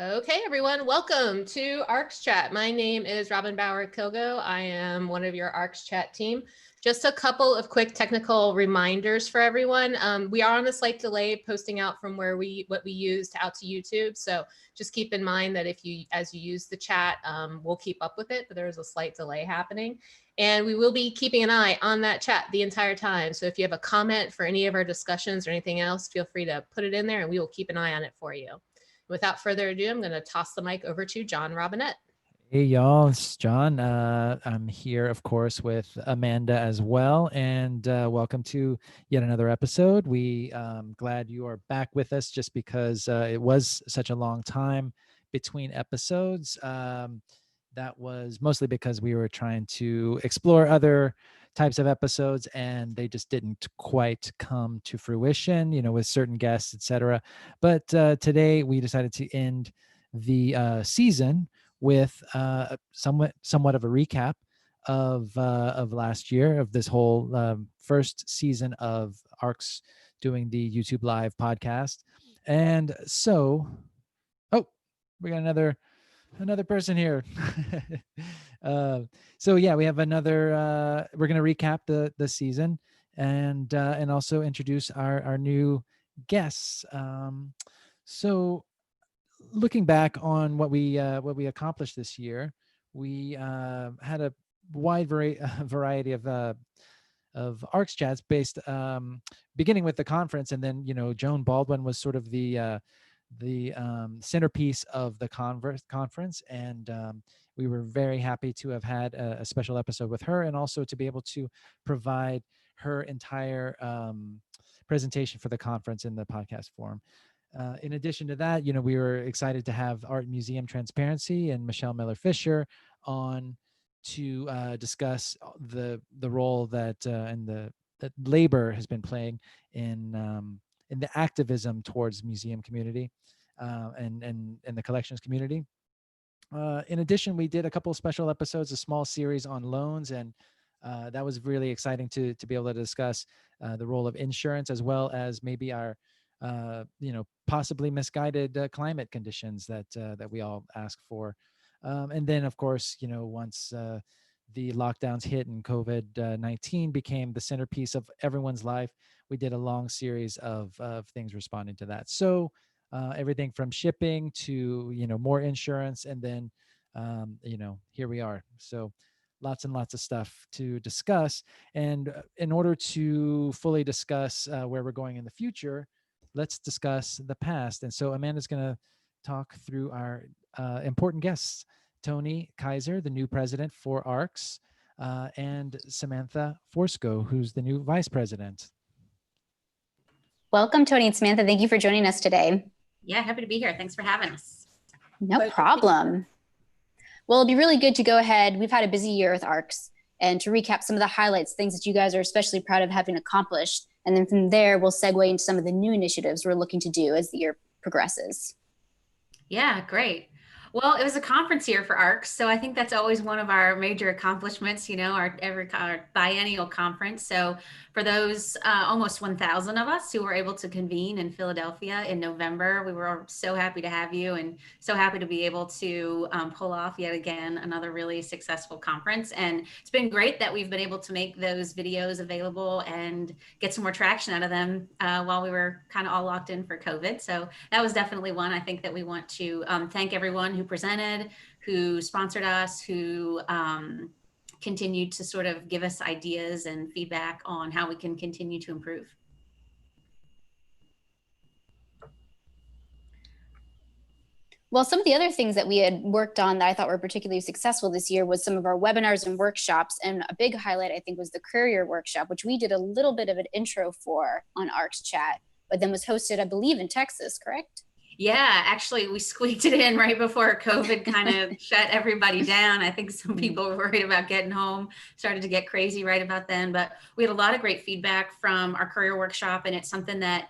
Okay, everyone, welcome to ARCS Chat. My name is Robin Bauer-Kilgo. I am one of your ARCS Chat team. Just a couple of quick technical reminders for everyone. We are on a slight delay posting out from what we used out to YouTube. So just keep in mind that as you use the chat, we'll keep up with it, but there is a slight delay happening. And we will be keeping an eye on that chat the entire time. So if you have a comment for any of our discussions or anything else, feel free to put it in there and we will keep an eye on it for you. Without further ado, I'm going to toss the mic over to John Robinette. Hey, y'all, it's John. I'm here, of course, with Amanda as well, and welcome to yet another episode. Glad you are back with us just because it was such a long time between episodes. That was mostly because we were trying to explore other types of episodes and they just didn't quite come to fruition, with certain guests, etc. But today we decided to end the season with somewhat of a recap of last year, of this whole first season of ARCS doing the YouTube Live podcast. And so, we got another person here. So yeah, we have another. We're gonna recap the season and also introduce our new guests. So looking back on what we accomplished this year, we had a wide variety of ARCS chats based, beginning with the conference, and then Joan Baldwin was sort of the centerpiece of the conference, and we were very happy to have had a special episode with her, and also to be able to provide her entire presentation for the conference in the podcast form. In addition to that, we were excited to have Art Museum Transparency and Michelle Miller-Fisher on to discuss the role that that labor has been playing in the activism towards museum community and the collections community. In addition, we did a couple of special episodes, a small series on loans, and that was really exciting to be able to discuss the role of insurance, as well as maybe our possibly misguided climate conditions that we all ask for. And then, of course, once the lockdowns hit and COVID-19 became the centerpiece of everyone's life, we did a long series of things responding to that. So everything from shipping to, more insurance, and then, here we are. So lots and lots of stuff to discuss. And in order to fully discuss where we're going in the future, let's discuss the past. And so Amanda's going to talk through our important guests, Toni Kiser, the new president for ARCS, and Samantha Forsko, who's the new vice president. Welcome, Toni and Samantha. Thank you for joining us today. Yeah, happy to be here. Thanks for having us. No problem. Well, it'll be really good to go ahead. We've had a busy year with ARCS, and to recap some of the highlights, things that you guys are especially proud of having accomplished. And then from there, we'll segue into some of the new initiatives we're looking to do as the year progresses. Yeah, great. Well, it was a conference year for ARCS, so I think that's always one of our major accomplishments, our biennial conference. So for those almost 1,000 of us who were able to convene in Philadelphia in November, we were so happy to have you and so happy to be able to pull off yet again another really successful conference. And it's been great that we've been able to make those videos available and get some more traction out of them while we were kind of all locked in for COVID. So that was definitely one. I think that we want to thank everyone who presented, who sponsored us, who continued to sort of give us ideas and feedback on how we can continue to improve. Well, some of the other things that we had worked on that I thought were particularly successful this year was some of our webinars and workshops. And a big highlight, I think, was the Courier workshop, which we did a little bit of an intro for on ARCS Chat, but then was hosted, I believe, in Texas, correct? Yeah, actually, we squeaked it in right before COVID kind of shut everybody down. I think some people were worried about getting home, started to get crazy right about then. But we had a lot of great feedback from our Courier workshop, and it's something that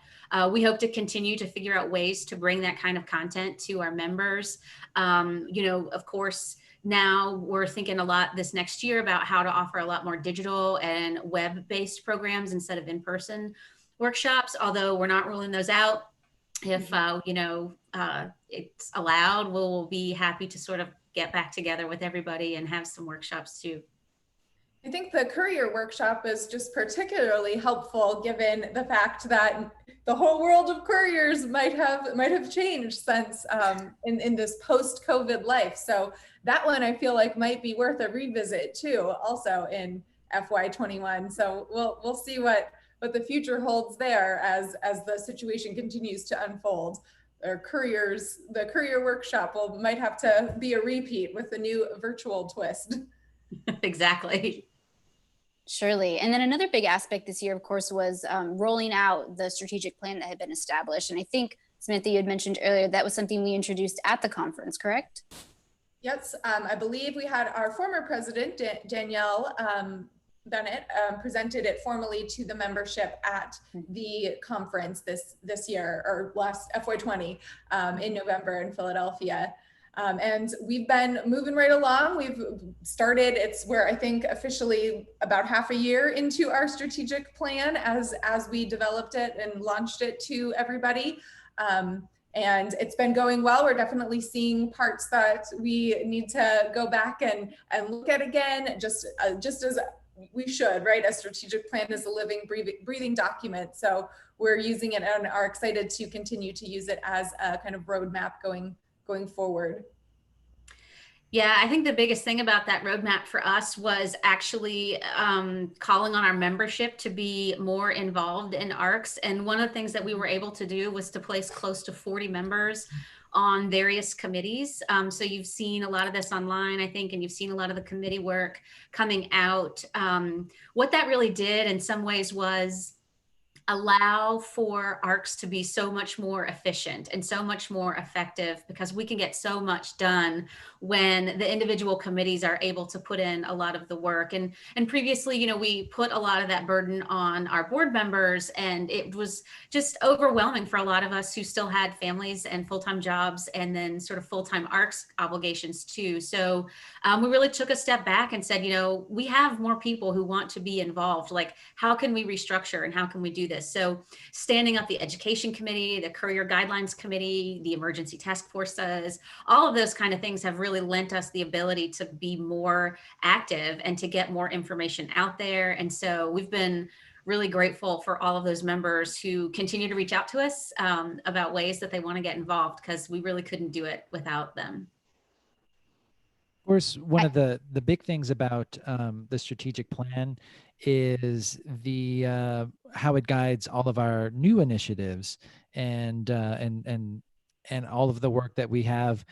we hope to continue to figure out ways to bring that kind of content to our members. Of course, now we're thinking a lot this next year about how to offer a lot more digital and web-based programs instead of in-person workshops, although we're not ruling those out. if it's allowed, we'll be happy to sort of get back together with everybody and have some workshops too. I think the courier workshop is just particularly helpful given the fact that the whole world of couriers might have changed since in this post-COVID life. So that one I feel like might be worth a revisit too, also in FY21. So we'll see what the future holds there as the situation continues to unfold. Or the courier workshop might have to be a repeat with a new virtual twist. Exactly. Surely. And then another big aspect this year, of course, was rolling out the strategic plan that had been established. And I think, Samantha, you had mentioned earlier, that was something we introduced at the conference, correct? Yes, I believe we had our former president, Danielle Bennett, presented it formally to the membership at the conference this year, or last FY20 in November in Philadelphia. And we've been moving right along. We've started, we're I think officially about half a year into our strategic plan as we developed it and launched it to everybody. And it's been going well. We're definitely seeing parts that we need to go back and look at again, just as we should, right? A strategic plan is a living, breathing document. So we're using it and are excited to continue to use it as a kind of roadmap going forward. Yeah, I think the biggest thing about that roadmap for us was actually calling on our membership to be more involved in ARCS. And one of the things that we were able to do was to place close to 40 members on various committees. So you've seen a lot of this online, I think, and you've seen a lot of the committee work coming out. What that really did in some ways was allow for ARCS to be so much more efficient and so much more effective, because we can get so much done when the individual committees are able to put in a lot of the work. And previously, we put a lot of that burden on our board members, and it was just overwhelming for a lot of us who still had families and full-time jobs and then sort of full-time ARCS obligations too. So we really took a step back and said, we have more people who want to be involved. Like, how can we restructure and how can we do this? So standing up the education committee, the courier guidelines committee, the emergency task forces, all of those kind of things have really lent us the ability to be more active and to get more information out there. And so we've been really grateful for all of those members who continue to reach out to us about ways that they want to get involved, because we really couldn't do it without them. Of course, one of the big things about the strategic plan is the how it guides all of our new initiatives and all of the work that we have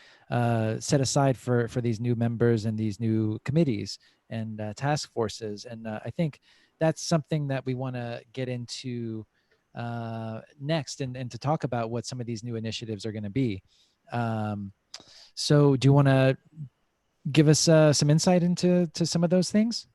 set aside for these new members and these new committees and task forces. And I think that's something that we want to get into next and to talk about what some of these new initiatives are going to be. So do you want to give us some insight into some of those things?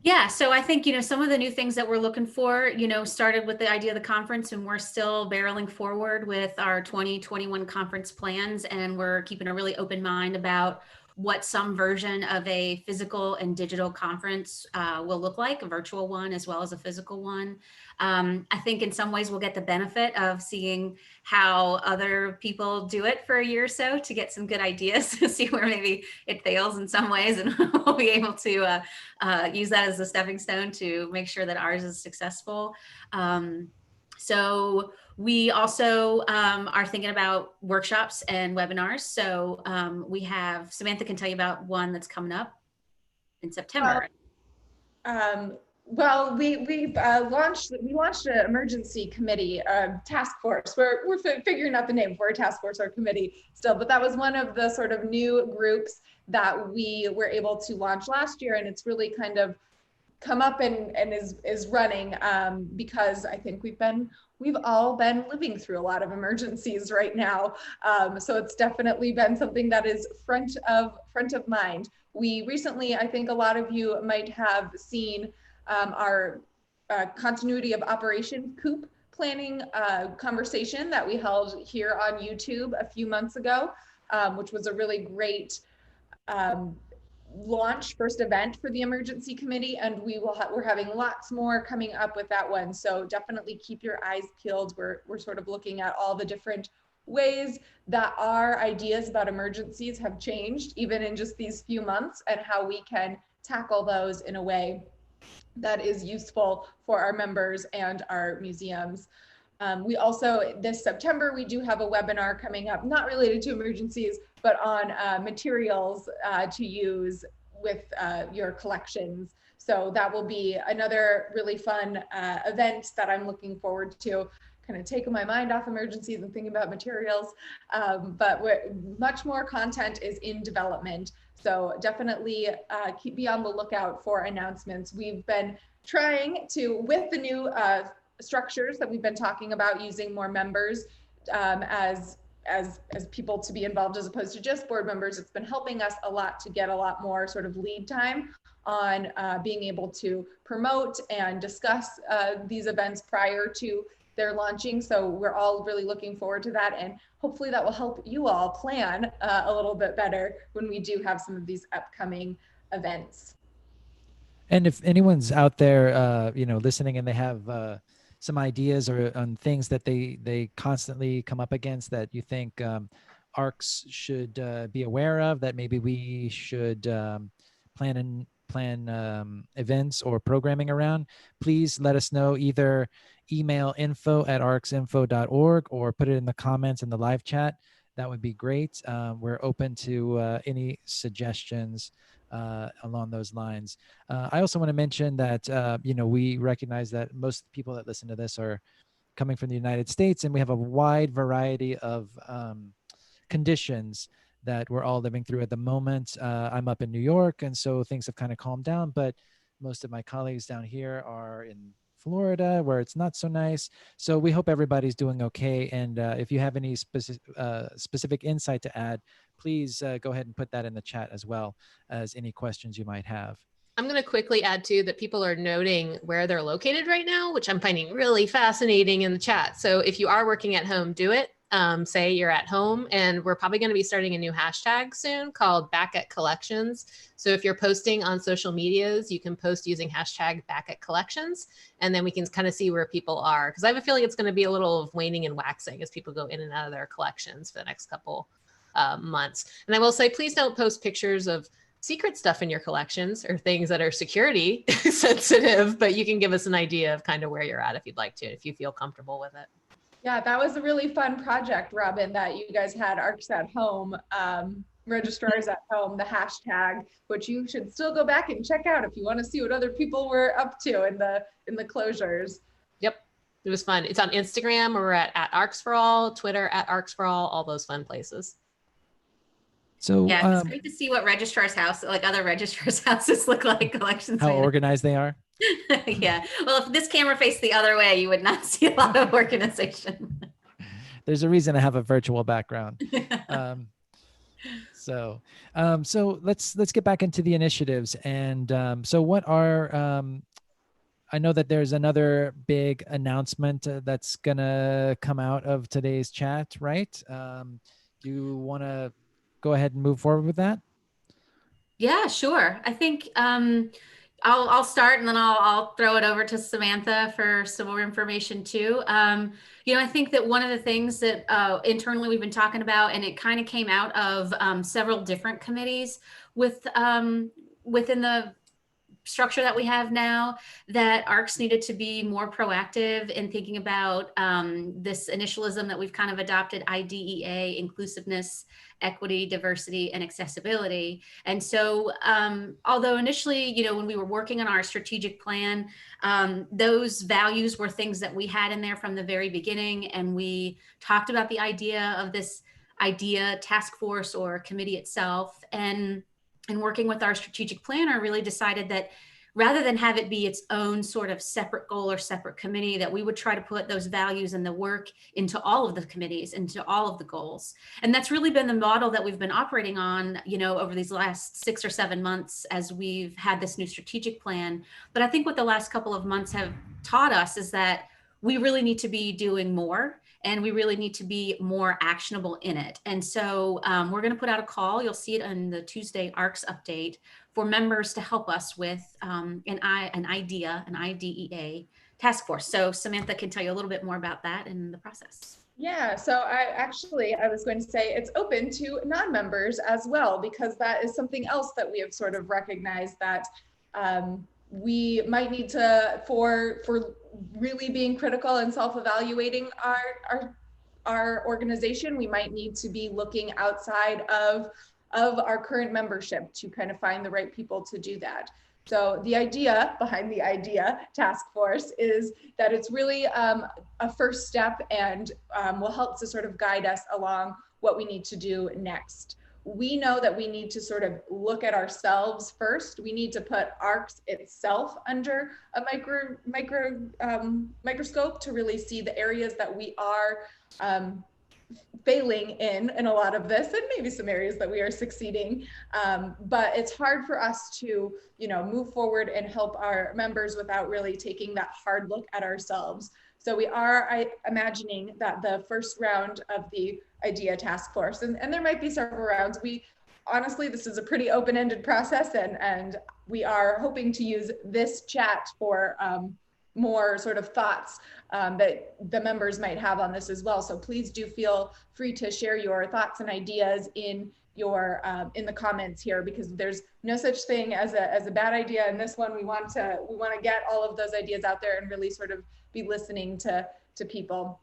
Yeah, so I think, some of the new things that we're looking for, started with the idea of the conference, and we're still barreling forward with our 2021 conference plans. And we're keeping a really open mind about what some version of a physical and digital conference will look like, a virtual one as well as a physical one. I think in some ways we'll get the benefit of seeing how other people do it for a year or so to get some good ideas, to see where maybe it fails in some ways, and we'll be able to use that as a stepping stone to make sure that ours is successful. So we also are thinking about workshops and webinars. So we have, Samantha can tell you about one that's coming up in September. Well, we launched an emergency committee task force. We're figuring out the name for a task force or committee still, but that was one of the sort of new groups that we were able to launch last year, and it's really kind of come up and is running because I think we've all been living through a lot of emergencies right now. So it's definitely been something that is front of mind. We recently, I think a lot of you might have seen our continuity of operation COOP planning conversation that we held here on YouTube a few months ago, which was a really great launch first event for the emergency committee, and we're having lots more coming up with that one. So definitely keep your eyes peeled. We're sort of looking at all the different ways that our ideas about emergencies have changed even in just these few months, and how we can tackle those in a way that is useful for our members and our museums. We also, this September, we do have a webinar coming up, not related to emergencies, but on materials to use with your collections. So that will be another really fun event that I'm looking forward to, kind of taking my mind off emergencies and thinking about materials. But much more content is in development. So definitely be on the lookout for announcements. We've been trying to, with the new structures that we've been talking about, using more members as people to be involved as opposed to just board members. It's been helping us a lot to get a lot more sort of lead time on being able to promote and discuss these events prior to their launching. So we're all really looking forward to that, and hopefully that will help you all plan a little bit better when we do have some of these upcoming events. And if anyone's out there, listening, and they have some ideas or on things that they constantly come up against that you think ARCS should be aware of, that maybe we should plan events or programming around, please let us know. Either email info@arcsinfo.org or put it in the comments in the live chat. That would be great. We're open to any suggestions along those lines. I also want to mention that, we recognize that most people that listen to this are coming from the United States, and we have a wide variety of conditions that we're all living through at the moment. I'm up in New York, and so things have kind of calmed down, but most of my colleagues down here are in Florida, where it's not so nice. So we hope everybody's doing okay. And if you have any specific insight to add, please go ahead and put that in the chat, as well as any questions you might have. I'm going to quickly add too that people are noting where they're located right now, which I'm finding really fascinating in the chat. So if you are working at home, do it. Say you're at home, and we're probably going to be starting a new hashtag soon called Back at Collections. So if you're posting on social medias, you can post using hashtag Back at Collections, and then we can kind of see where people are. Because I have a feeling it's going to be a little of waning and waxing as people go in and out of their collections for the next couple months. And I will say, please don't post pictures of secret stuff in your collections or things that are security sensitive, but you can give us an idea of kind of where you're at if you'd like to, if you feel comfortable with it. Yeah, that was a really fun project, Robin, that you guys had, ARCS at Home, registrars at home, the hashtag, which you should still go back and check out if you want to see what other people were up to in the closures. Yep, it was fun. It's on Instagram. We're at ARCS for All, Twitter at ARCS for all those fun places. So yeah, it's great to see what registrars' house, like other registrars' houses, look like collections. How organized they are. Yeah. Well, if this camera faced the other way, you would not see a lot of organization. There's a reason I have a virtual background. So let's get back into the initiatives. And so what are, I know that there's another big announcement that's gonna come out of today's chat, right? Do you want to go ahead and move forward with that? Yeah, sure. I think I'll start, and then I'll throw it over to Samantha for some more information too. I think that one of the things that internally we've been talking about, and it kind of came out of several different committees within the structure that we have now, that ARCS needed to be more proactive in thinking about this initialism that we've kind of adopted, IDEA, inclusiveness, equity, diversity, and accessibility. And so although initially, when we were working on our strategic plan, those values were things that we had in there from the very beginning. And we talked about the idea of this IDEA task force or committee itself. And working with our strategic planner, really decided that rather than have it be its own sort of separate goal or separate committee, that we would try to put those values and the work into all of the committees, into all of the goals. And that's really been the model that we've been operating on, over these last 6 or 7 months as we've had this new strategic plan. But I think what the last couple of months have taught us is that we really need to be doing more. and we really need to be more actionable in it. And so we're going to put out a call. You'll see it on the Tuesday ARCS update for members to help us with an IDEA task force. So Samantha can tell you a little bit more about that and the process. Yeah, so I was going to say it's open to non-members as well, because that is something else that we have sort of recognized that we might need to, for really being critical and self-evaluating our organization, we might need to be looking outside of our current membership to kind of find the right people to do that. So the idea behind the IDEA task force is that it's really a first step and will help to sort of guide us along what we need to do next. We know that we need to sort of look at ourselves first. We need to put ARCS itself under a microscope to really see the areas that we are failing in a lot of this, and maybe some areas that we are succeeding. But it's hard for us to, move forward and help our members without really taking that hard look at ourselves. So we are imagining that the first round of the IDEA task force, and there might be several rounds. Honestly, this is a pretty open-ended process, and we are hoping to use this chat for more sort of thoughts that the members might have on this as well. So please do feel free to share your thoughts and ideas in the comments here, because there's no such thing as a bad idea in this one. We want to get all of those ideas out there and really sort of be listening to people.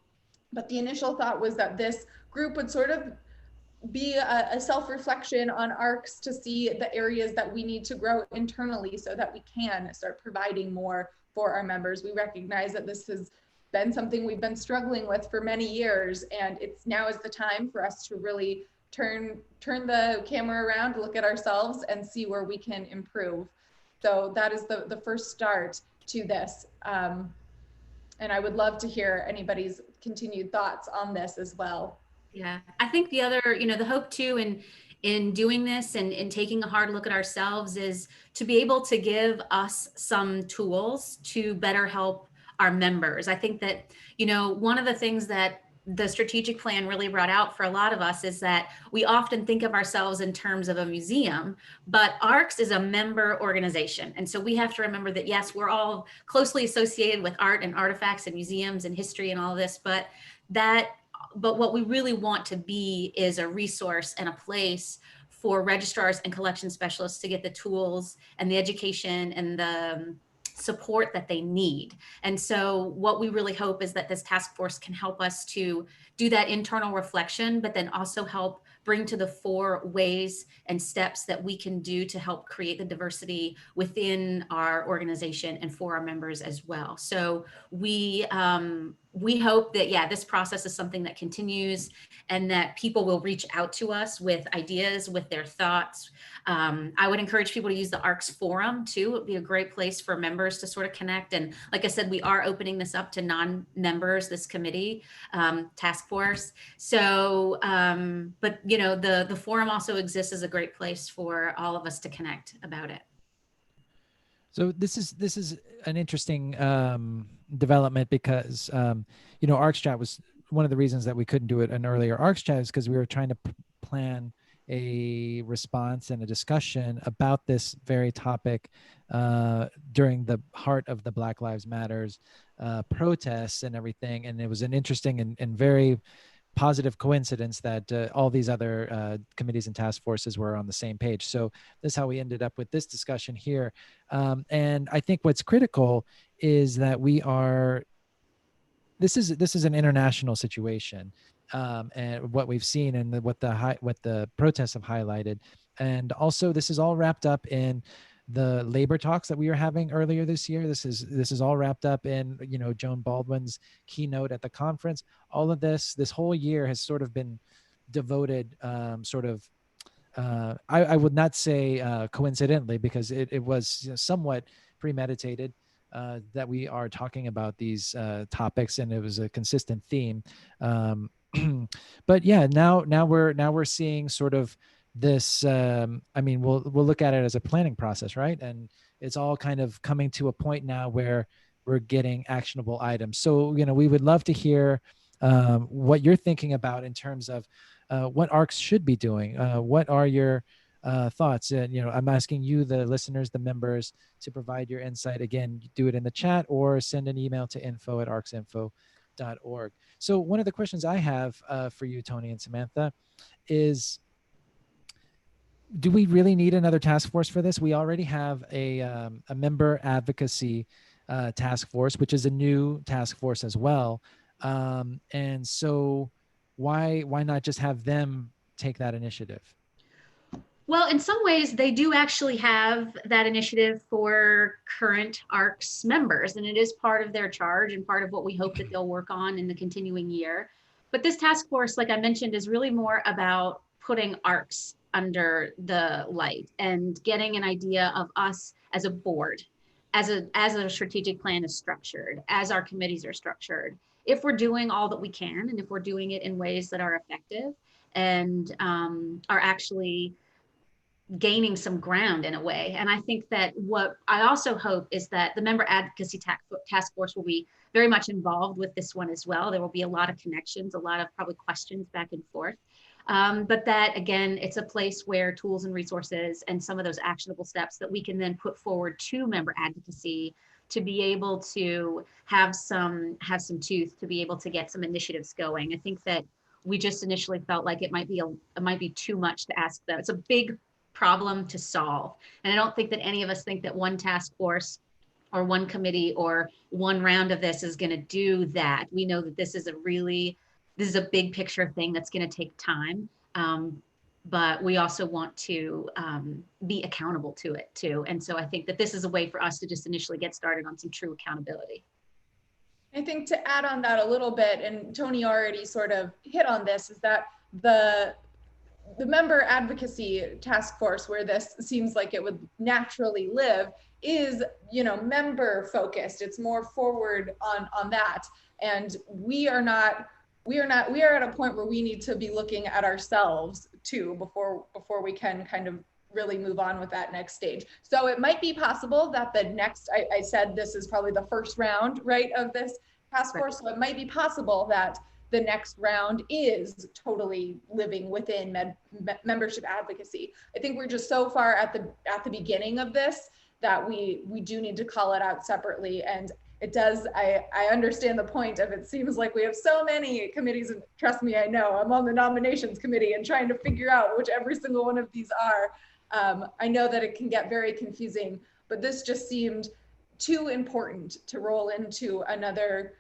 But the initial thought was that this group would sort of be a self-reflection on ARCS to see the areas that we need to grow internally so that we can start providing more for our members. We recognize that this has been something we've been struggling with for many years, and now is the time for us to really turn the camera around, look at ourselves, and see where we can improve. So that is the first start to this. And I would love to hear anybody's continued thoughts on this as well. Yeah, I think the other, the hope too in doing this and in taking a hard look at ourselves is to be able to give us some tools to better help our members. I think that, one of the things that the strategic plan really brought out for a lot of us is that we often think of ourselves in terms of a museum, but ARCS is a member organization. And so we have to remember that, yes, we're all closely associated with art and artifacts and museums and history and all of this, but what we really want to be is a resource and a place for registrars and collection specialists to get the tools and the education and the support that they need. And so what we really hope is that this task force can help us to do that internal reflection, but then also help bring to the fore ways and steps that we can do to help create the diversity within our organization and for our members as well. So we hope that, this process is something that continues and that people will reach out to us with ideas, with their thoughts. I would encourage people to use the ARCS forum too. It would be a great place for members to sort of connect. And like I said, we are opening this up to non-members, this committee task force. So, but the forum also exists as a great place for all of us to connect about it. So this is an interesting development because ARCS Chat was one of the reasons that we couldn't do it an earlier ARCS Chat is because we were trying to plan a response and a discussion about this very topic during the heart of the Black Lives Matters protests and everything. And it was an interesting and very positive coincidence that all these other committees and task forces were on the same page. So this is how we ended up with this discussion here. And I think what's critical is that this is an international situation. And what we've seen and what the protests have highlighted. And also this is all wrapped up in the labor talks that we were having earlier this year. This is all wrapped up in, Joan Baldwin's keynote at the conference. All of this whole year has sort of been devoted I would not say coincidentally, because it was somewhat premeditated that we are talking about these topics, and it was a consistent theme. But yeah, now we're seeing sort of this, we'll look at it as a planning process, right? And it's all kind of coming to a point now where we're getting actionable items. So, we would love to hear what you're thinking about in terms of what ARCS should be doing. What are your thoughts? I'm asking you, the listeners, the members, to provide your insight. Again, do it in the chat or send an email to info@arcsinfo.org. So one of the questions I have for you, Toni and Samantha, is, do we really need another task force for this? We already have a member advocacy task force, which is a new task force as well. And so why not just have them take that initiative? Well, in some ways, they do actually have that initiative for current ARCS members, and it is part of their charge and part of what we hope that they'll work on in the continuing year. But this task force, like I mentioned, is really more about putting ARCS under the light and getting an idea of us as a board, as a strategic plan is structured, as our committees are structured, if we're doing all that we can, and if we're doing it in ways that are effective and are actually gaining some ground in a way. And I think that what I also hope is that the member advocacy task force will be very much involved with this one as well. There will be a lot of connections, a lot of probably questions back and forth. But that, again, it's a place where tools and resources and some of those actionable steps that we can then put forward to member advocacy to be able to have some tooth, to be able to get some initiatives going. I think that we just initially felt like it might be too much to ask them. It's a big problem to solve. And I don't think that any of us think that one task force or one committee or one round of this is going to do that. We know that this is a big picture thing that's going to take time. But we also want to be accountable to it too. And so I think that this is a way for us to just initially get started on some true accountability. I think to add on that a little bit, and Toni already sort of hit on this, is that the member advocacy task force, where this seems like it would naturally live, is, member focused. It's more forward on that. And we are at a point where we need to be looking at ourselves too before we can kind of really move on with that next stage. So it might be possible that the next, I said this is probably the first round, right, of this task force. So it might be possible that the next round is totally living within membership advocacy. I think we're just so far at the beginning of this that we do need to call it out separately. And it does, I understand the point of, it seems like we have so many committees, and trust me, I know, I'm on the nominations committee and trying to figure out which every single one of these are. I know that it can get very confusing, but this just seemed too important to roll into another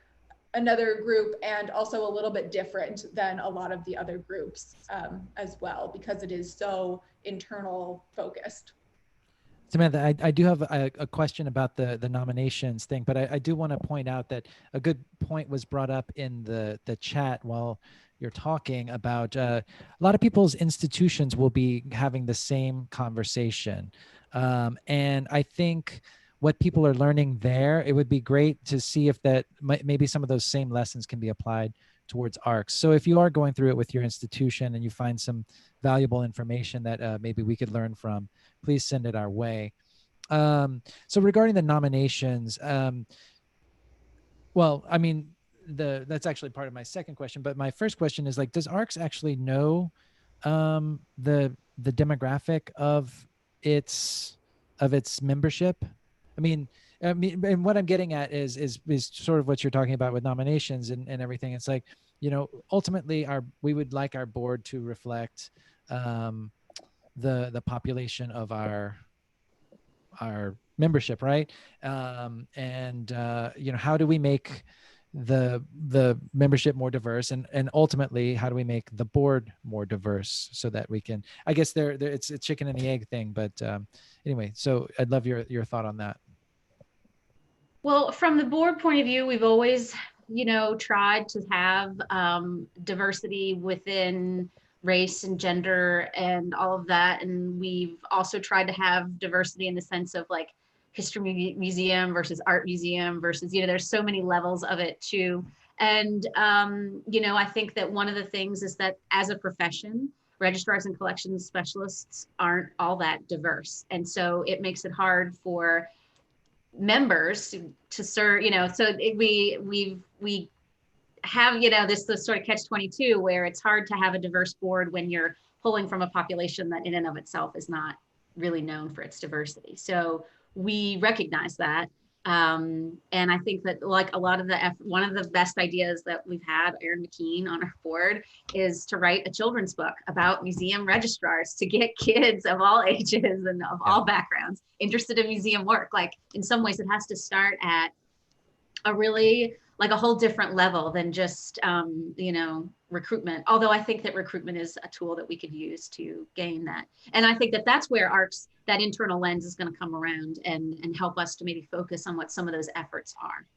group, and also a little bit different than a lot of the other groups as well, because it is so internal focused. Samantha, I do have a question about the nominations thing, but I do want to point out that a good point was brought up in the chat while you're talking about a lot of people's institutions will be having the same conversation. And I think what people are learning there, it would be great to see if that maybe some of those same lessons can be applied towards ARCS. So if you are going through it with your institution and you find some valuable information that maybe we could learn from, please send it our way. So regarding the nominations, well, I mean, that's actually part of my second question, but my first question is, like, does ARCS actually know the demographic of its membership? I mean, and what I'm getting at is sort of what you're talking about with nominations and everything. It's like, ultimately we would like our board to reflect the population of our membership, right? And how do we make the membership more diverse, and ultimately how do we make the board more diverse so that we can, I guess it's a chicken and the egg thing, but anyway, so I'd love your thought on that. Well, from the board point of view, we've always, tried to have diversity within race and gender and all of that. And we've also tried to have diversity in the sense of like history museum versus art museum versus, there's so many levels of it too. And, I think that one of the things is that as a profession, registrars and collections specialists aren't all that diverse. And so it makes it hard for members to serve, so we have, this sort of catch-22 where it's hard to have a diverse board when you're pulling from a population that in and of itself is not really known for its diversity. So we recognize that. And I think that like a lot of one of the best ideas that we've had, Erin McKean on our board, is to write a children's book about museum registrars to get kids of all ages and of all backgrounds interested in museum work. Like in some ways it has to start at a really like a whole different level than just, recruitment. Although I think that recruitment is a tool that we could use to gain that. And I think that that's where ARCS, that internal lens is going to come around and help us to maybe focus on what some of those efforts are.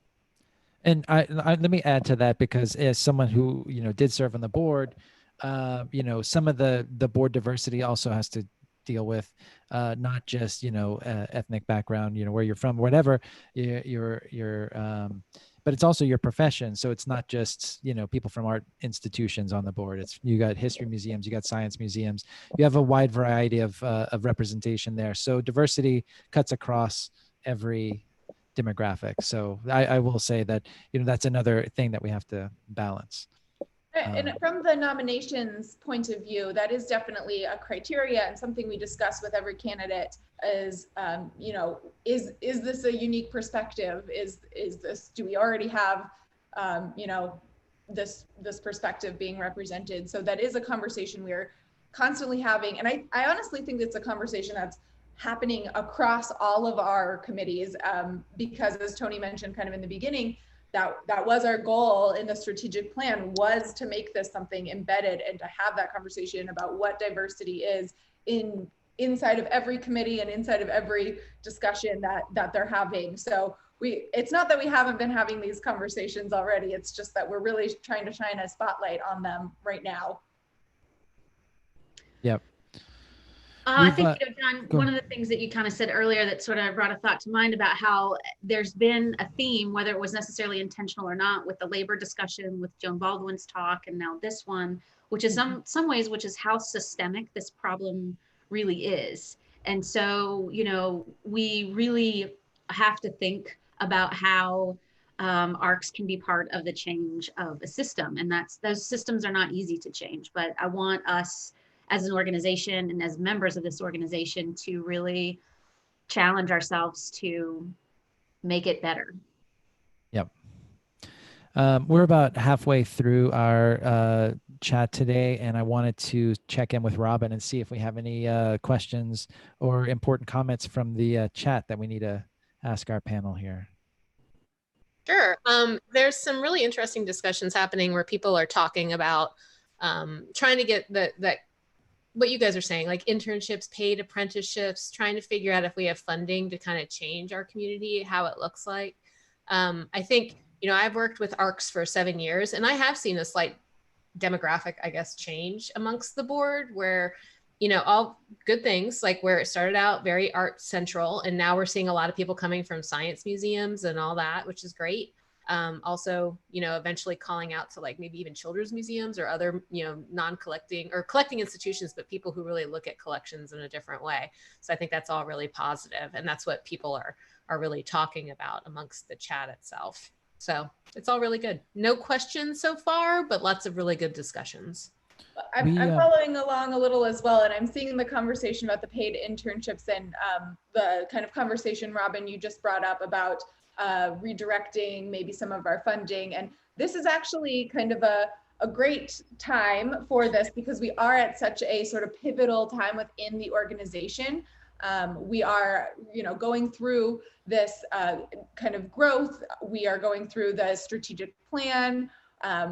And I let me add to that, because as someone who, did serve on the board, some of the board diversity also has to deal with not just, ethnic background, where you're from, whatever but it's also your profession. So it's not just, people from art institutions on the board. It's, you got history museums, you got science museums, you have a wide variety of representation there. So diversity cuts across every demographic. So I will say that, that's another thing that we have to balance. And from the nominations point of view, that is definitely a criteria and something we discuss with every candidate is, is this a unique perspective? Is this, do we already have, this perspective being represented? So that is a conversation we're constantly having. And I honestly think it's a conversation that's happening across all of our committees, because as Toni mentioned kind of in the beginning, that was our goal in the strategic plan, was to make this something embedded and to have that conversation about what diversity is inside of every committee and inside of every discussion that they're having. So it's not that we haven't been having these conversations already, it's just that we're really trying to shine a spotlight on them right now. Yep. I think, John, one of the things that you kind of said earlier that sort of brought a thought to mind about how there's been a theme, whether it was necessarily intentional or not, with the labor discussion, with Joan Baldwin's talk, and now this one, which is some ways, which is how systemic this problem really is. And so, we really have to think about how ARCS can be part of the change of a system. And those systems are not easy to change, but I want us as an organization and as members of this organization to really challenge ourselves to make it better. Yep. We're about halfway through our chat today, and I wanted to check in with Robin and see if we have any questions or important comments from the chat that we need to ask our panel here. Sure. There's some really interesting discussions happening where people are talking about trying to get that what you guys are saying, like internships, paid apprenticeships, trying to figure out if we have funding to kind of change our community, how it looks like. I think, I've worked with ARCS for 7 years, and I have seen a slight demographic, I guess, change amongst the board where, all good things, like where it started out very art central, and now we're seeing a lot of people coming from science museums and all that, which is great. Also, eventually calling out to like maybe even children's museums or other, non-collecting or collecting institutions, but people who really look at collections in a different way. So I think that's all really positive, and that's what people are really talking about amongst the chat itself. So it's all really good. No questions so far, but lots of really good discussions. I'm following along a little as well, and I'm seeing the conversation about the paid internships and the kind of conversation, Robin, you just brought up about redirecting maybe some of our funding. And this is actually kind of a great time for this, because we are at such a sort of pivotal time within the organization. We are, going through this kind of growth. We are going through the strategic plan.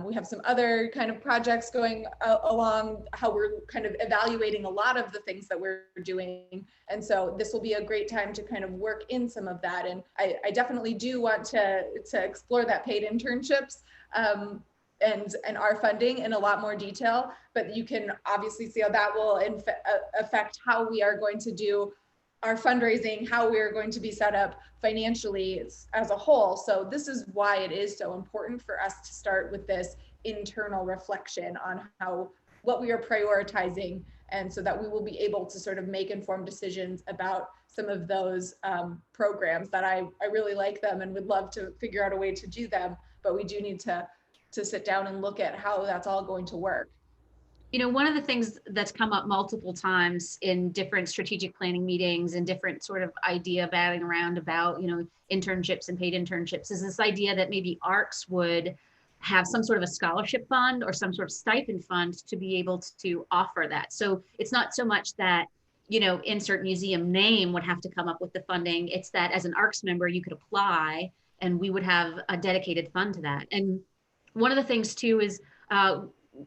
We have some other kind of projects going along, how we're kind of evaluating a lot of the things that we're doing. And so this will be a great time to kind of work in some of that. And I definitely do want to explore that paid internships and our funding in a lot more detail, but you can obviously see how that will affect how we are going to do our fundraising, how we're going to be set up financially as a whole. So this is why it is so important for us to start with this internal reflection on what we are prioritizing, and so that we will be able to sort of make informed decisions about some of those programs that I really like them and would love to figure out a way to do them, but we do need to to sit down and look at how that's all going to work. You know, one of the things that's come up multiple times in different strategic planning meetings and different sort of idea batting around about, you know, internships and paid internships is this idea that maybe ARCS would have some sort of a scholarship fund or some sort of stipend fund to be able to offer that. So it's not so much that, you know, insert museum name would have to come up with the funding. It's that as an ARCS member, you could apply and we would have a dedicated fund to that. And one of the things too is,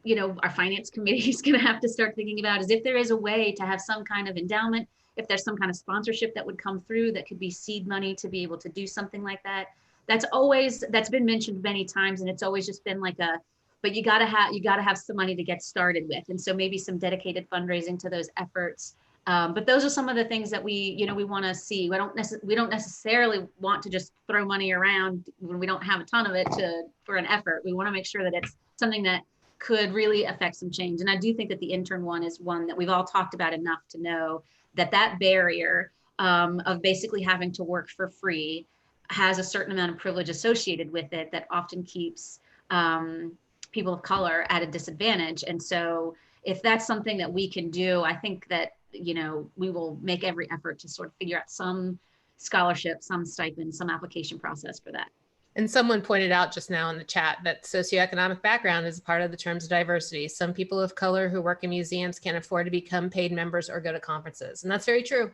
you know, our finance committee is going to have to start thinking about is if there is a way to have some kind of endowment, if there's some kind of sponsorship that would come through that could be seed money to be able to do something like that. That's been mentioned many times, and it's always just been like but you got to have some money to get started with. And so maybe some dedicated fundraising to those efforts. But those are some of the things that we want to see. We don't necessarily want to just throw money around when we don't have a ton of it for an effort. We want to make sure that it's something that could really affect some change. And I do think that the intern one is one that we've all talked about enough to know that barrier of basically having to work for free has a certain amount of privilege associated with it that often keeps people of color at a disadvantage. And so if that's something that we can do, I think that, you know, we will make every effort to sort of figure out some scholarship, some stipend, some application process for that. And someone pointed out just now in the chat that socioeconomic background is part of the terms of diversity. Some people of color who work in museums can't afford to become paid members or go to conferences. And that's very true.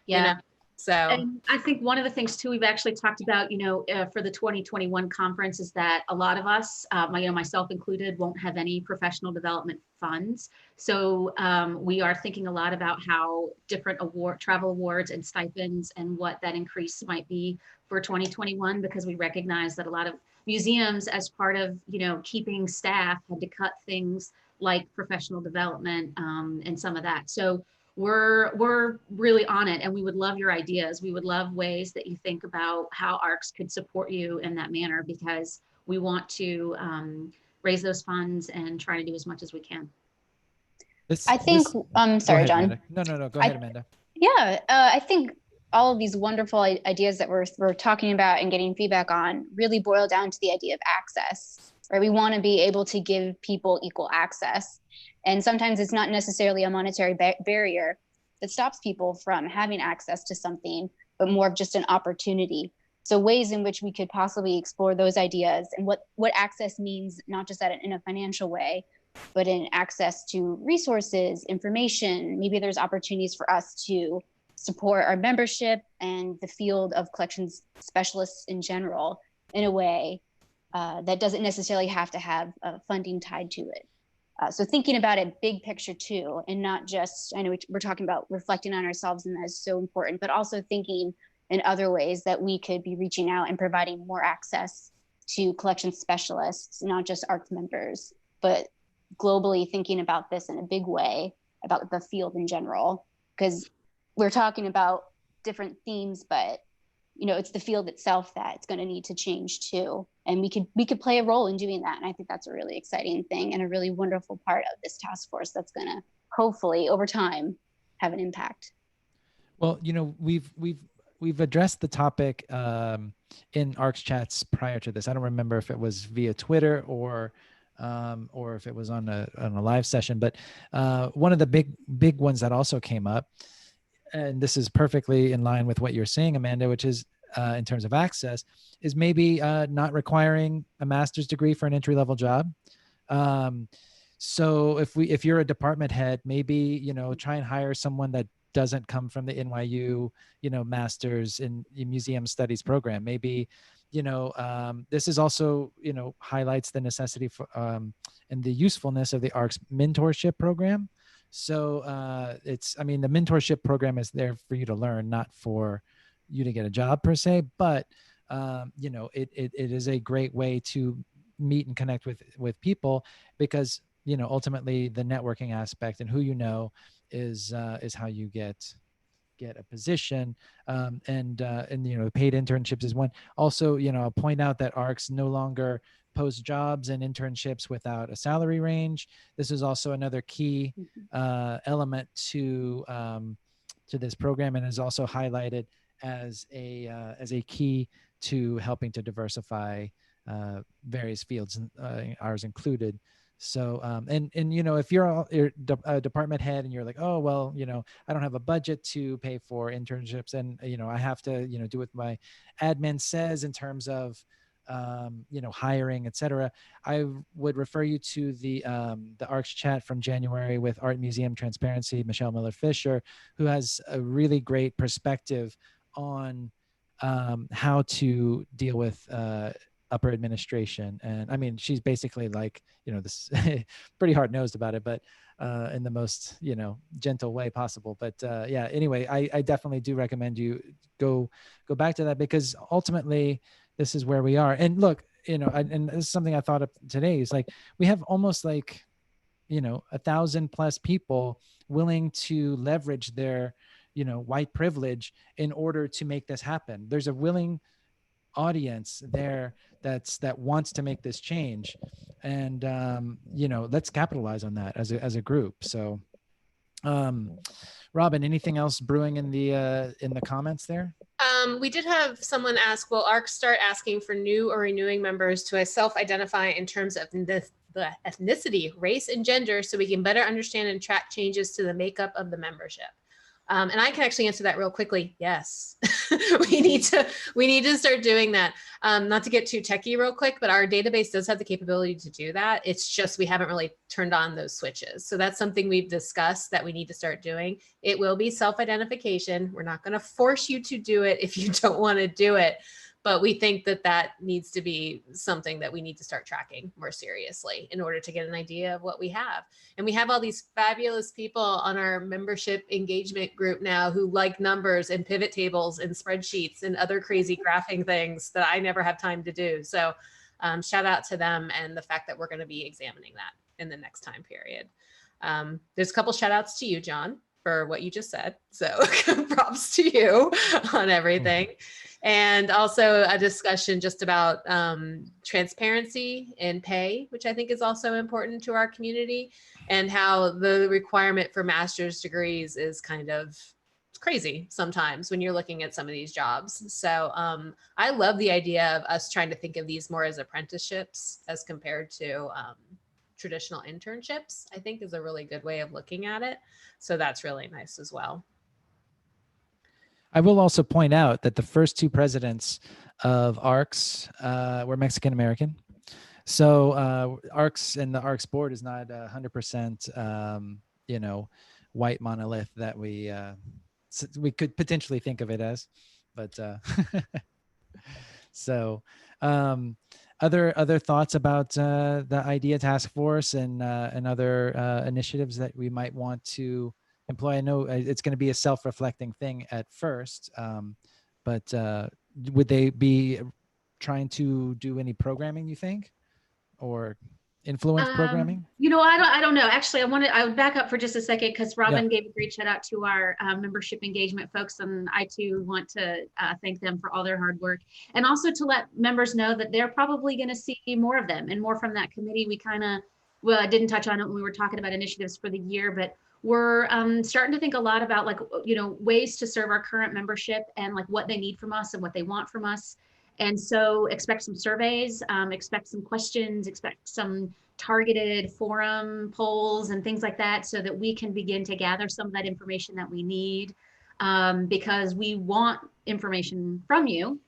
Yeah. You know? So and I think one of the things too, we've actually talked about, you know, for the 2021 conference is that a lot of us, you know, myself included, won't have any professional development funds. So we are thinking a lot about how different travel awards and stipends and what that increase might be for 2021, because we recognize that a lot of museums, as part of, you know, keeping staff, had to cut things like professional development and some of that. So we're really on it, and we would love your ideas. We would love ways that you think about how ARCS could support you in that manner, because we want to raise those funds and try to do as much as we can. Sorry, John. No, go ahead, Amanda. Yeah, I think all of these wonderful ideas that we're talking about and getting feedback on really boil down to the idea of access, right? We want to be able to give people equal access. And sometimes it's not necessarily a monetary barrier that stops people from having access to something, but more of just an opportunity. So ways in which we could possibly explore those ideas and what access means, not just in a financial way, but in access to resources, information. Maybe there's opportunities for us to support our membership and the field of collections specialists in general in a way that doesn't necessarily have to have funding tied to it. So thinking about it big picture too, and not just, I know we're talking about reflecting on ourselves, and that's so important, but also thinking in other ways that we could be reaching out and providing more access to collection specialists, not just ARCS members, but globally thinking about this in a big way, about the field in general, because we're talking about different themes, but you know, it's the field itself that's going to need to change too. And we could play a role in doing that. And I think that's a really exciting thing and a really wonderful part of this task force that's going to hopefully over time have an impact. Well, you know, we've addressed the topic in ARCS chats prior to this. I don't remember if it was via Twitter or if it was on a live session, but one of the big ones that also came up, and this is perfectly in line with what you're saying, Amanda, which is in terms of access, is maybe not requiring a master's degree for an entry-level job. So if you're a department head, maybe, you know, try and hire someone that doesn't come from the NYU, you know, master's in museum studies program. Maybe, you know, this is also, you know, highlights the necessity for and the usefulness of the ARCS mentorship program. So I mean, the mentorship program is there for you to learn, not for you to get a job per se, but you know, it is a great way to meet and connect with people, because, you know, ultimately the networking aspect and who you know is how you get a position. And you know, paid internships is one. Also, you know, I'll point out that ARCS no longer post jobs and internships without a salary range. This is also another key element to this program, and is also highlighted as a key to helping to diversify various fields, ours included. So, and you know, if you're a department head and you're like, oh, well, you know, I don't have a budget to pay for internships, and, you know, I have to, you know, do what my admin says in terms of, you know, hiring, etc. I would refer you to the ARCS chat from January with Art Museum Transparency, Michelle Miller-Fisher, who has a really great perspective on how to deal with upper administration. And I mean, she's basically like, you know, this pretty hard nosed about it, but in the most, you know, gentle way possible. But yeah, anyway, I definitely do recommend you go back to that, because ultimately this is where we are. And look, you know, and this is something I thought of today, is like, we have almost like, you know, 1,000+ people willing to leverage their, you know, white privilege in order to make this happen. There's a willing audience there that wants to make this change, and you know, let's capitalize on that as a group. So Robin, anything else brewing in the comments there? We did have someone ask, will ARCS start asking for new or renewing members to self-identify in terms of the ethnicity, race, and gender, so we can better understand and track changes to the makeup of the membership? And I can actually answer that real quickly. Yes, we need to start doing that. Not to get too techie real quick, but our database does have the capability to do that. It's just we haven't really turned on those switches. So that's something we've discussed that we need to start doing. It will be self-identification. We're not going to force you to do it if you don't want to do it. But we think that that needs to be something that we need to start tracking more seriously in order to get an idea of what we have. And we have all these fabulous people on our membership engagement group now who like numbers and pivot tables and spreadsheets and other crazy graphing things that I never have time to do. So shout out to them, and the fact that we're going to be examining that in the next time period. There's a couple shout outs to you, John, for what you just said. So props to you on everything. And also a discussion just about transparency and pay, which I think is also important to our community, and how the requirement for master's degrees is kind of crazy sometimes when you're looking at some of these jobs. So I love the idea of us trying to think of these more as apprenticeships as compared to traditional internships. I think is a really good way of looking at it. So that's really nice as well. I will also point out that the first two presidents of ARCS were Mexican American. So ARCS and the ARCS board is not 100%, you know, white monolith that we could potentially think of it as. But so other thoughts about the IDEA task force and other initiatives that we might want to employ? I know it's going to be a self-reflecting thing at first, but would they be trying to do any programming, you think, or influence programming? You know, I don't know. Actually, I would back up for just a second, because Robin gave a great shout out to our membership engagement folks, and I too want to thank them for all their hard work, and also to let members know that they're probably going to see more of them and more from that committee. We kind of, well, I didn't touch on it when we were talking about initiatives for the year, but we're starting to think a lot about, like, you know, ways to serve our current membership and like what they need from us and what they want from us. And so expect some surveys, expect some questions, expect some targeted forum polls and things like that, so that we can begin to gather some of that information that we need, because we want information from you,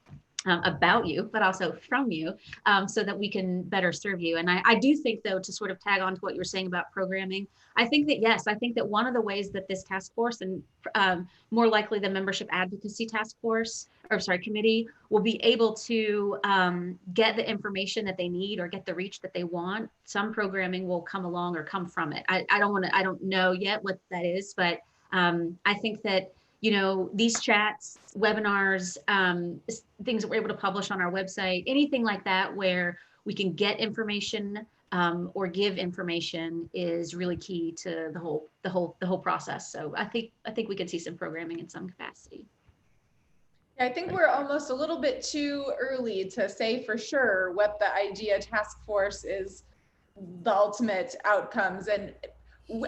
about you, but also from you, so that we can better serve you. And I do think, though, to sort of tag on to what you were saying about programming, I think that, yes, I think that one of the ways that this task force, and more likely the membership advocacy task force, or sorry, committee, will be able to get the information that they need or get the reach that they want, some programming will come along or come from it. I don't know yet what that is, but I think that, you know, these chats, webinars, things that we're able to publish on our website, anything like that where we can get information or give information is really key to the whole process. So I think we could see some programming in some capacity. I think we're almost a little bit too early to say for sure what the IDEA task force is, the ultimate outcomes. And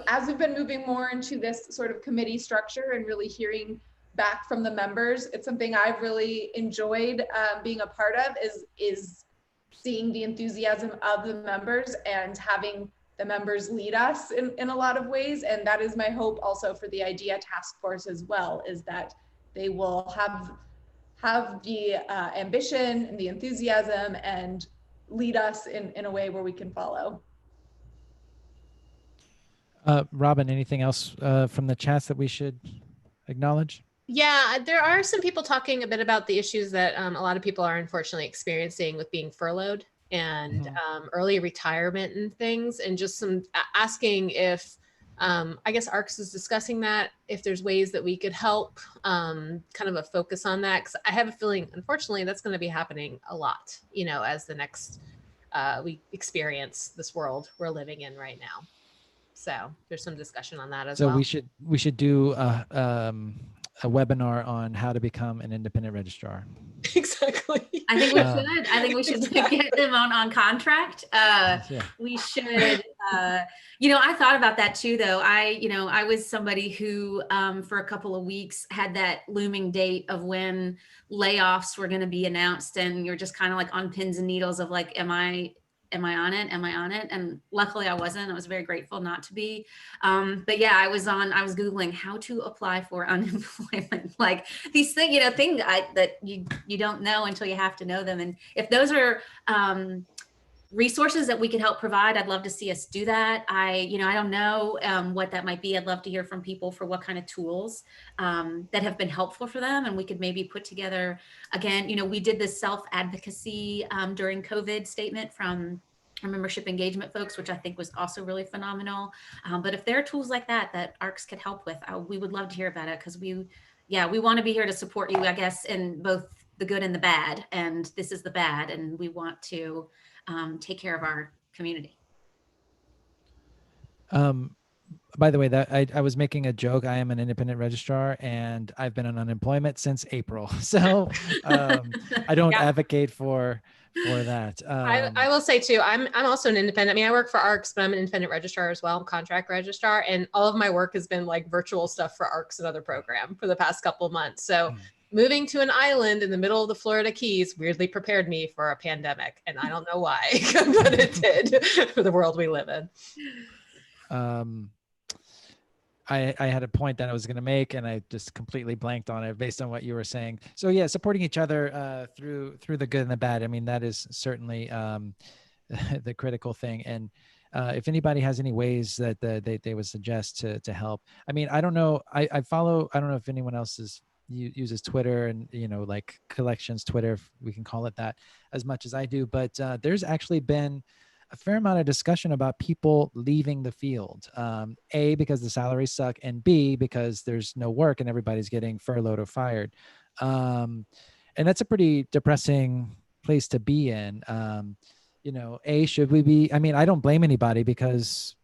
as we've been moving more into this sort of committee structure and really hearing back from the members, it's something I've really enjoyed being a part of, is seeing the enthusiasm of the members and having the members lead us in a lot of ways. And that is my hope also for the IDEA task force as well, is that they will have the ambition and the enthusiasm and lead us in a way where we can follow. Robin, anything else from the chats that we should acknowledge? Yeah, there are some people talking a bit about the issues that a lot of people are unfortunately experiencing with being furloughed and early retirement and things, and just some asking if, I guess ARCS is discussing that, if there's ways that we could help, kind of a focus on that. Because I have a feeling, unfortunately, that's going to be happening a lot, you know, as the next, we experience this world we're living in right now. So there's some discussion on that as well. So we should do a webinar on how to become an independent registrar. Exactly. I think we should. I think we should get them on contract. We should. You know, I thought about that too, though. I was somebody who, for a couple of weeks, had that looming date of when layoffs were going to be announced, and you're just kind of like on pins and needles of like, am I on it? Am I on it? And luckily I wasn't. I was very grateful not to be. But yeah, I was Googling how to apply for unemployment, like these things, you know, that you don't know until you have to know them. And if those are resources that we could help provide, I'd love to see us do that. I don't know what that might be. I'd love to hear from people for what kind of tools that have been helpful for them. And we could maybe put together, again, you know, we did this self-advocacy during COVID statement from our membership engagement folks, which I think was also really phenomenal. But if there are tools like that ARCS could help with, we would love to hear about it, because we want to be here to support you, I guess, in both the good and the bad. And this is the bad, and we want to take care of our community. By the way, that I was making a joke. I am an independent registrar, and I've been on unemployment since April. So I don't advocate for that. I will say too, I'm also an independent. I mean, I work for ARCS, but I'm an independent registrar as well, contract registrar, and all of my work has been like virtual stuff for ARCS, another program, for the past couple of months. So moving to an island in the middle of the Florida Keys weirdly prepared me for a pandemic, and I don't know why, but it did for the world we live in. I had a point that I was going to make, and I just completely blanked on it based on what you were saying. So yeah, supporting each other through the good and the bad. I mean, that is certainly the critical thing. And if anybody has any ways that they would suggest to help. I mean, I don't know. I don't know if anyone else uses Twitter and, you know, like collections Twitter, if we can call it that, as much as I do. But there's actually been a fair amount of discussion about people leaving the field. A, because the salaries suck, and B, because there's no work and everybody's getting furloughed or fired. And that's a pretty depressing place to be in. You know, should we be, I mean, I don't blame anybody, because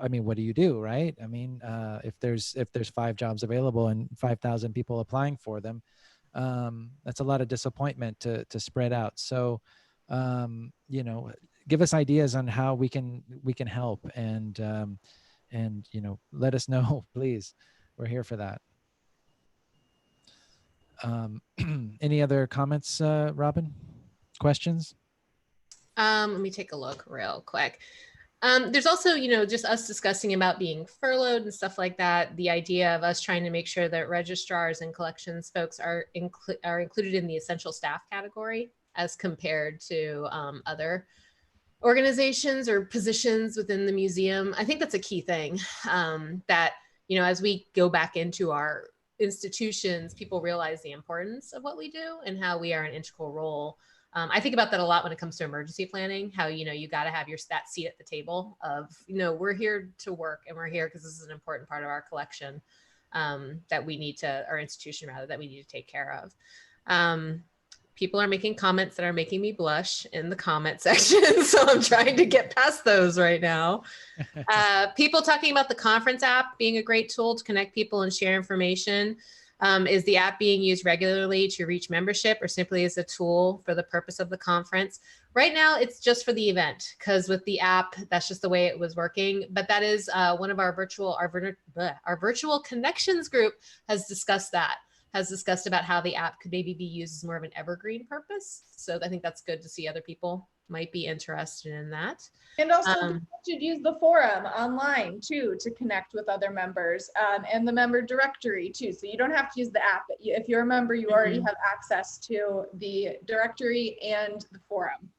I mean, what do you do, right? I mean, if there's 5 jobs available and 5,000 people applying for them, that's a lot of disappointment to spread out. So, you know, give us ideas on how we can help, and you know, let us know, please. We're here for that. Any other comments, Robin? Questions? Let me take a look real quick. There's also, you know, just us discussing about being furloughed and stuff like that. The idea of us trying to make sure that registrars and collections folks are included in the essential staff category as compared to other organizations or positions within the museum. I think that's a key thing, that, you know, as we go back into our institutions, people realize the importance of what we do and how we are an integral role. I think about that a lot when it comes to emergency planning, how, you know, you got to have that seat at the table of, you know, we're here to work, and we're here because this is an important part of our collection, that we need to, our institution rather, that we need to take care of. People are making comments that are making me blush in the comment section, so I'm trying to get past those right now. People talking about the conference app being a great tool to connect people and share information. Is the app being used regularly to reach membership, or simply as a tool for the purpose of the conference? Right now, it's just for the event, because with the app, that's just the way it was working. But that is one of our virtual connections group has discussed that has discussed about how the app could maybe be used as more of an evergreen purpose. So I think that's good to see other people might be interested in that. And also you should use the forum online too to connect with other members, and the member directory too. So you don't have to use the app. If you're a member, you already have access to the directory and the forum.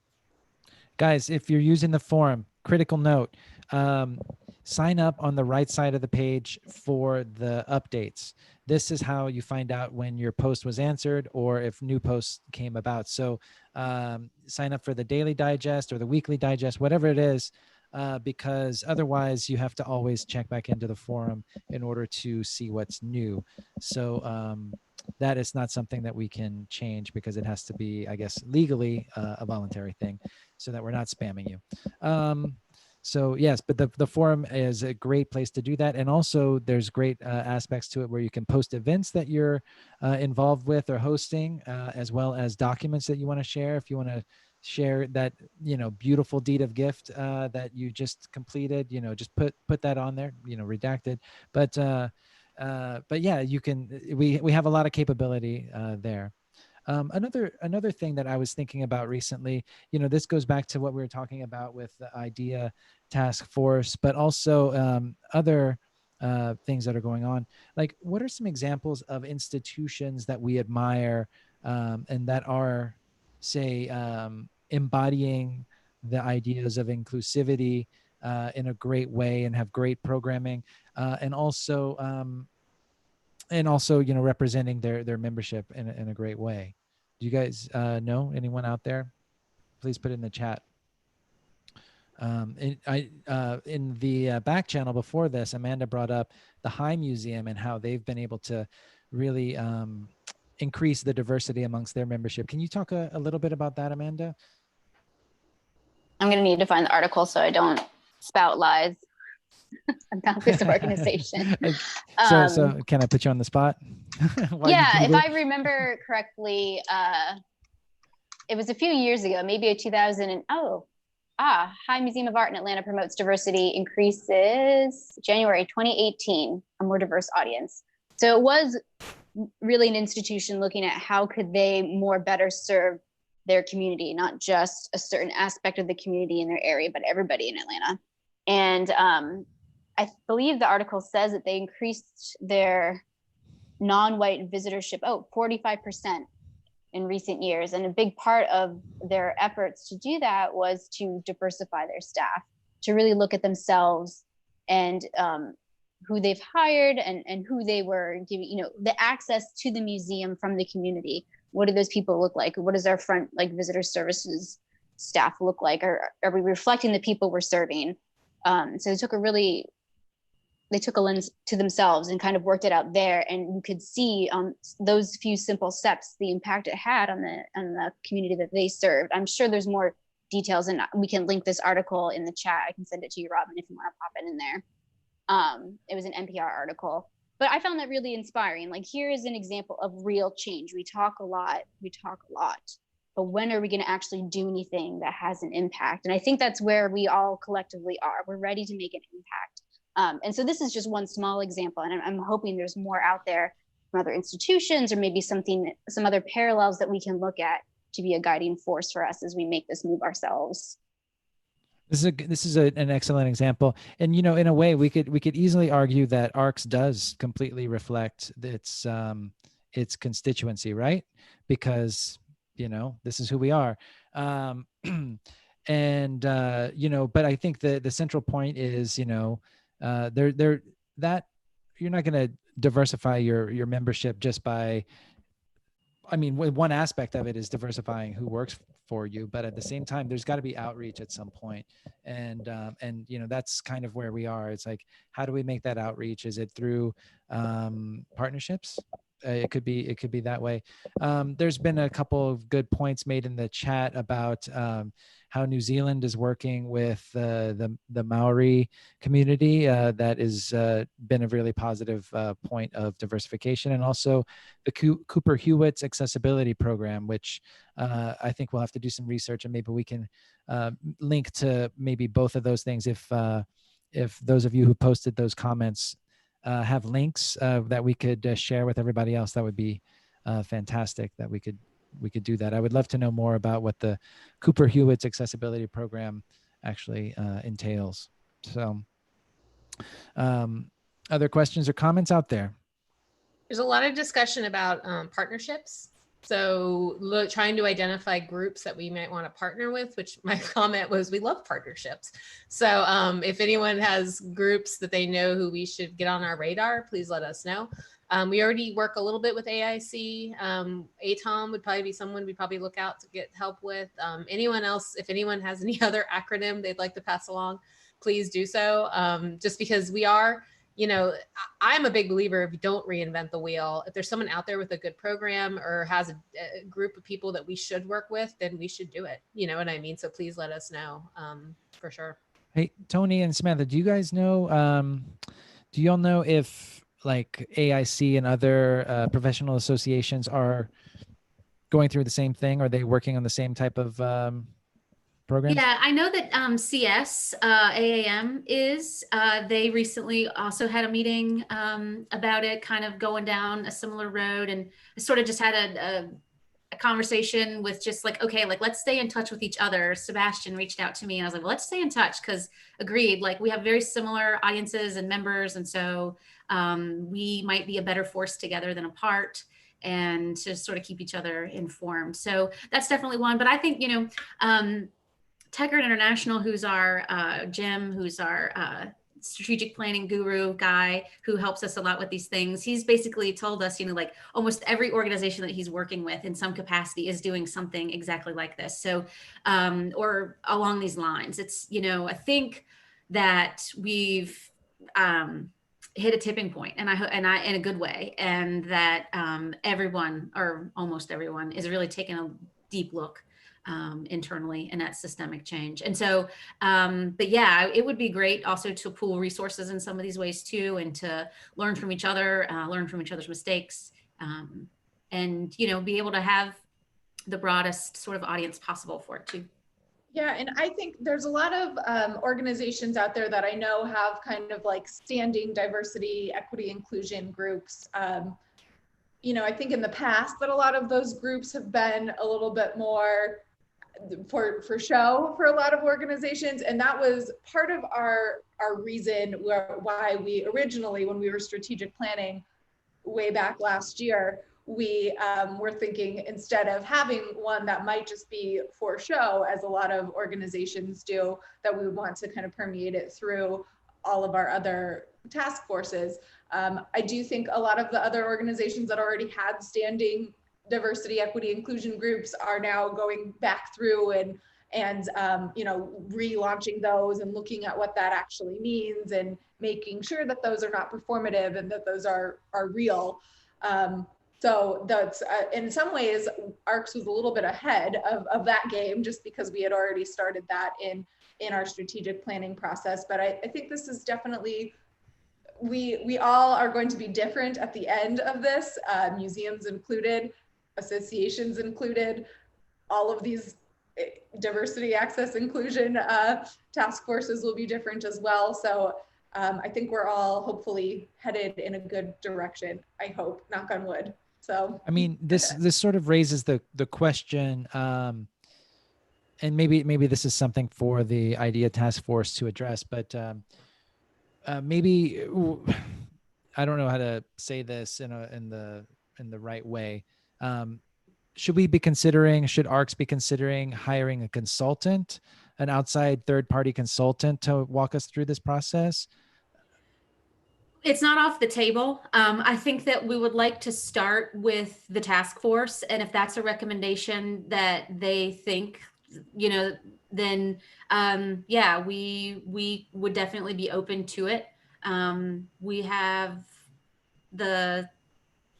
Guys, if you're using the forum, critical note, sign up on the right side of the page for the updates. This is how you find out when your post was answered or if new posts came about. So sign up for the daily digest or the weekly digest, whatever it is, because otherwise you have to always check back into the forum in order to see what's new. So that is not something that we can change because it has to be, I guess, legally a voluntary thing so that we're not spamming you. So yes, but the forum is a great place to do that. And also there's great aspects to it where you can post events that you're involved with or hosting, as well as documents that you want to share. If you want to share that, beautiful deed of gift that you just completed, just put that on there, redacted. But yeah, you can, we have a lot of capability there. Another thing that I was thinking about recently, this goes back to what we were talking about with the IDEA task force, but also other things that are going on. Like, what are some examples of institutions that we admire and that are, say, embodying the ideas of inclusivity in a great way and have great programming, and also representing their membership in a great way. Do you guys know anyone out there? Please put it in the chat. In the back channel before this, Amanda brought up the High Museum and how they've been able to really increase the diversity amongst their membership. Can you talk a little bit about that, Amanda? I'm going to need to find the article so I don't spout lies about this organization. So can I put you on the spot? Yeah, if I remember correctly, it was a few years ago, maybe a 2000 High Museum of Art in Atlanta promotes diversity, increases January 2018, a more diverse audience. So it was really an institution looking at how could they more better serve their community, not just a certain aspect of the community in their area, but everybody in Atlanta. And I believe the article says that they increased their non-white visitorship, 45% in recent years. And a big part of their efforts to do that was to diversify their staff, to really look at themselves and who they've hired and who they were giving, the access to the museum from the community. What do those people look like? What does our front, visitor services staff look like? Are we reflecting the people we're serving? So they took a lens to themselves and kind of worked it out there. And you could see those few simple steps, the impact it had on the community that they served. I'm sure there's more details, and we can link this article in the chat. I can send it to you, Robin, if you want to pop it in there. It was an NPR article, but I found that really inspiring. Like, here is an example of real change. We talk a lot, but when are we going to actually do anything that has an impact? And I think that's where we all collectively are. We're ready to make an impact. And so this is just one small example, and I'm hoping there's more out there from other institutions, or maybe some other parallels that we can look at to be a guiding force for us as we make this move ourselves. This is an excellent example, and in a way, we could easily argue that ARCS does completely reflect its constituency, right? Because this is who we are. And but I think the central point is that you're not going to diversify your membership just by, one aspect of it is diversifying who works for you, but at the same time, there's got to be outreach at some point. And that's kind of where we are. It's like, how do we make that outreach? Is it through partnerships? It could be that way. There's been a couple of good points made in the chat about how New Zealand is working with the Maori community. That has been a really positive point of diversification, and also the Cooper Hewitt's accessibility program, which I think we'll have to do some research, and maybe we can link to maybe both of those things if those of you who posted those comments have links that we could share with everybody else, that would be fantastic. That we could do that. I would love to know more about what the Cooper Hewitt's accessibility program actually entails. So, other questions or comments out there? There's a lot of discussion about partnerships. So trying to identify groups that we might want to partner with, which my comment was, we love partnerships. So if anyone has groups that they know who we should get on our radar, please let us know. We already work a little bit with AIC. ATOM would probably be someone we'd probably look out to get help with. Anyone else, if anyone has any other acronym they'd like to pass along, please do so. Just because we are, you know, I'm a big believer if you don't reinvent the wheel. If there's someone out there with a good program or has a group of people that we should work with, then we should do it. You know what I mean? So please let us know for sure. Hey, Toni and Samantha, do you guys know, do y'all know if like AIC and other professional associations are going through the same thing? Are they working on the same type of programs? Yeah, I know that CS, AAM is, they recently also had a meeting about it, kind of going down a similar road, and sort of just had a conversation with just like, okay, like let's stay in touch with each other. Sebastian reached out to me and I was like, well, let's stay in touch, because agreed, like we have very similar audiences and members. And so we might be a better force together than apart, and to sort of keep each other informed. So that's definitely one. But I think, you know, Techgrid International, who's our Jim, who's our strategic planning guru guy who helps us a lot with these things. He's basically told us, you know, like almost every organization that he's working with in some capacity is doing something exactly like this. So, or along these lines, it's, you know, I think that we've hit a tipping point, and I in a good way, and that everyone, or almost everyone, is really taking a deep look internally and at systemic change. And so, but yeah, it would be great also to pool resources in some of these ways too, and to learn from each other, learn from each other's mistakes, and, you know, be able to have the broadest sort of audience possible for it too. Yeah, and I think there's a lot of organizations out there that I know have kind of like standing diversity, equity, inclusion groups. You know, I think in the past that a lot of those groups have been a little bit more for show for a lot of organizations, and that was part of our reason why we originally, when we were strategic planning way back last year, we were thinking, instead of having one that might just be for show, as a lot of organizations do, that we would want to kind of permeate it through all of our other task forces. I do think a lot of the other organizations that already had standing diversity, equity, inclusion groups are now going back through and you know, relaunching those and looking at what that actually means, and making sure that those are not performative and that those are real. So that's in some ways, ARCS was a little bit ahead of that game, just because we had already started that in our strategic planning process. But I think this is definitely, we all are going to be different at the end of this, museums included, associations included, all of these diversity, access, inclusion task forces will be different as well. So I think we're all hopefully headed in a good direction. I hope, knock on wood. So I mean, this sort of raises the question, and maybe this is something for the IDEA task force to address, but maybe, I don't know how to say this in the right way. Should ARCS be considering hiring a consultant, an outside third-party consultant, to walk us through this process? It's not off the table. I think that we would like to start with the task force, and if that's a recommendation that they think, you know, then yeah, we would definitely be open to it. We have the